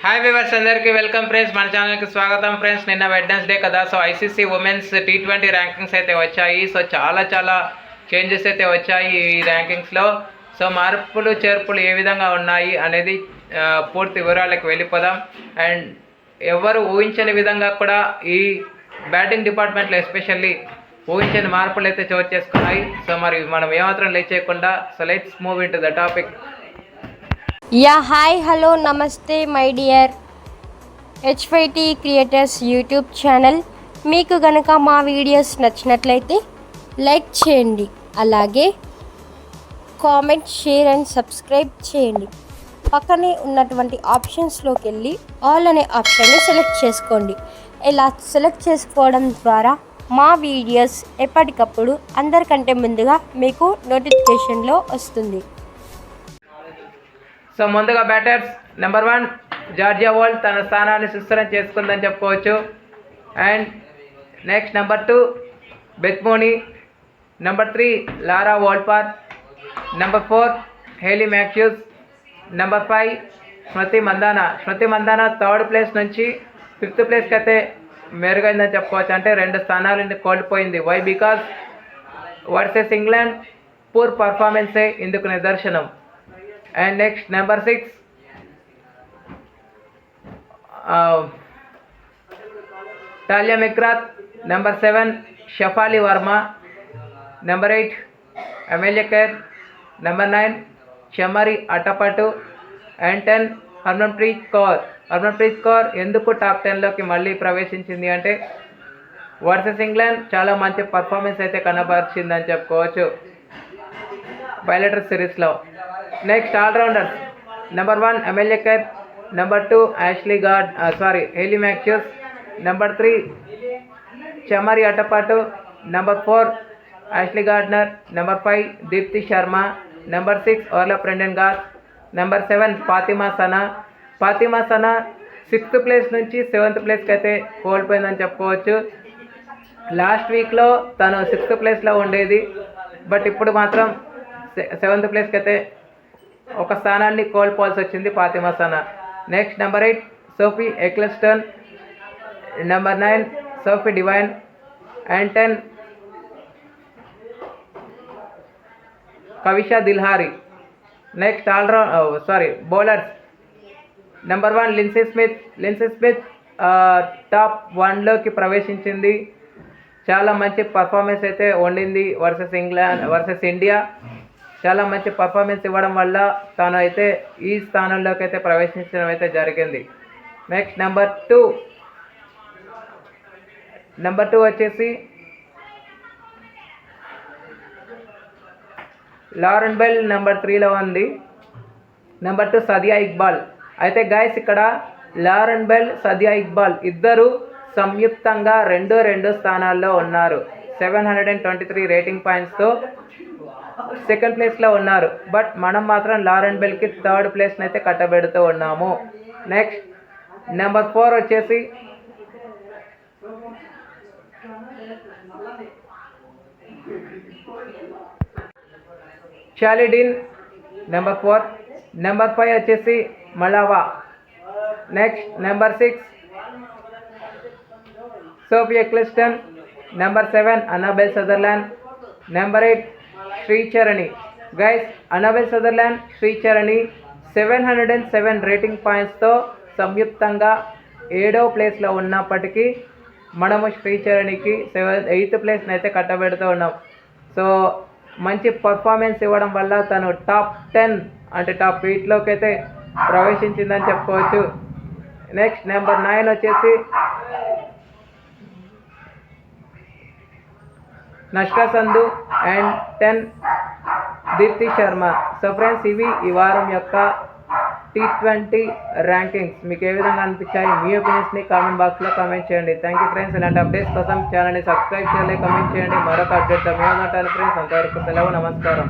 Hi viewers అందరికీ welcome friends, మన ఛానల్కి స్వాగతం ఫ్రెండ్స్. నిన్న వెడ్నెస్డే కదా, so ICC women's T20 rankings అయితే వచ్చాయి. సో చాలా చేంజెస్ అయితే వచ్చాయి ఈ ర్యాంకింగ్స్లో. సో మార్పులు చేర్పులు ఏ విధంగా ఉన్నాయి అనేది పూర్తి వివరాలకు వెళ్ళిపోదాం. అండ్ ఎవరు ఊహించని విధంగా కూడా ఈ బ్యాటింగ్ డిపార్ట్మెంట్లో ఎస్పెషల్లీ ఊహించని మార్పులు అయితే చోటు చేసుకున్నాయి. సో మరి మనం ఏమాత్రం లేట్ చేయకుండా so let's move into the topic. Hi hello నమస్తే my dear H5T creators YouTube channel. మీకు కనుక మా వీడియోస్ నచ్చినట్లయితే లైక్ చేయండి, అలాగే కామెంట్, షేర్ అండ్ సబ్స్క్రైబ్ చేయండి. పక్కనే ఉన్నటువంటి ఆప్షన్స్లోకి వెళ్ళి ఆల్ అనే ఆప్షన్ని సెలెక్ట్ చేసుకోండి. ఇలా సెలెక్ట్ చేసుకోవడం ద్వారా మా వీడియోస్ ఎప్పటికప్పుడు అందరికంటే ముందుగా మీకు నోటిఫికేషన్లో వస్తుంది. సో ముందుగా బ్యాటర్స్ నెంబర్ 1 జార్జియా వోల్ట్ తన స్థానాన్ని సుస్థిరం చేసుకుందని చెప్పుకోవచ్చు. And next number 2 Beth Mooney, number 3 Laura వోల్పార్, number 4 Hayley Matthews, number 5 Smriti Mandhana third place నుంచి 5th ప్లేస్కి అయితే మెరుగైందని చెప్పుకోవచ్చు. అంటే 2 స్థానాలని కోల్పోయింది. Why? Because versus England poor పర్ఫార్మెన్సే ఇందుకు నిదర్శనం. And next number 6 Talia McGrath, number 7 Shafali Verma, number 8 Amelia Kerr, number 9 Chamari Atapattu, and 10 Harmanpreet Kaur ఎందుకు టాప్ 10లోకి మళ్ళీ ప్రవేశించింది అంటే వర్సెస్ ఇంగ్లాండ్ చాలా మంచి పర్ఫార్మెన్స్ అయితే కనబరిచిందని చెప్పుకోవచ్చు బైలేటర్ సిరీస్లో. Next allrounders number 1 Amelia Kerr, number 2 Hayley Matthews, number 3 Chamari Athapaththu, number 4 Ashleigh Gardner, number 5 Deepti Sharma, number 6 Orla Prendergast, number 7 Fatima Sana 6th place నుంచి 7th ప్లేస్కి అయితే కోల్పోయిందని చెప్పుకోవచ్చు. లాస్ట్ వీక్లో తను 6th ప్లేస్లో ఉండేది, బట్ ఇప్పుడు మాత్రం 7th ప్లేస్కి అయితే ఒక స్థానాన్ని కోల్పోవాల్సి వచ్చింది Fatima Sana. Next number 8 Sophie Ecclestone, number 9 Sophie Devine, and 10 Kavisha Dilhari. Next bowlers number 1 Linsey Smith top 1లోకి ప్రవేశించింది. చాలా మంచి పర్ఫార్మెన్స్ అయితే వండింది వర్సెస్ ఇండియా. చాలా మంచి పర్ఫార్మెన్స్ ఇవ్వడం వల్ల తాను అయితే ఈ స్థానంలోకి అయితే ప్రవేశించడం అయితే జరిగింది. నెక్స్ట్ నెంబర్ 2 వచ్చేసి లారెన్ బెల్ నెంబర్ 3లో ఉంది. నెంబర్ 2 సదియా ఇక్బాల్. అయితే గైస్ ఇక్కడ లారెన్ బెల్, సదియా ఇక్బాల్ ఇద్దరు సంయుక్తంగా 2 స్థానాల్లో ఉన్నారు. 723 రేటింగ్ పాయింట్స్తో 2nd ప్లేస్లో ఉన్నారు. బట్ మనం మాత్రం లారెన్ బెల్కి 3rd ప్లేస్ని అయితే కట్టబెడుతూ ఉన్నాము. నెక్స్ట్ నెంబర్ 4 వచ్చేసి షాలిడిన్, నెంబర్ 4. నెంబర్ 5 వచ్చేసి Mlaba. Next number 6 Sophie Ecclestone, number 7 Annabel Sutherland, number 8 Shree Charani. Guys Annabel Sutherland, Shree Charani 707 rating పాయింట్స్తో సంయుక్తంగా 7వ ప్లేస్లో ఉన్నప్పటికీ మనము శ్రీచరణికి 8th ప్లేస్ని అయితే కట్టబెడుతూ ఉన్నాం. సో మంచి పర్ఫార్మెన్స్ ఇవ్వడం వల్ల తను టాప్ 10 అంటే టాప్ 8లోకి అయితే ప్రవేశించిందని చెప్పుకోవచ్చు. నెక్స్ట్ నెంబర్ 9 వచ్చేసి Nashra Sandhu, and 10 Deepti Sharma. So friends, ఇవి ఈ వారం యొక్క T20 ర్యాంకింగ్స్. మీకు ఏ విధంగా అనిపించాయి? మీ ఒపీనియన్స్ని కామెంట్ బాక్స్లో కామెంట్ చేయండి. Thank you friends. ఇలాంటి అప్డేట్స్ కోసం ఛానల్ని సబ్స్క్రైబ్ చేయాలి, కామెంట్ చేయండి. మరొక అప్డేట్తో మేము ఉంటాను ఫ్రెండ్స్. అంతవరకు సెలవు, నమస్కారం.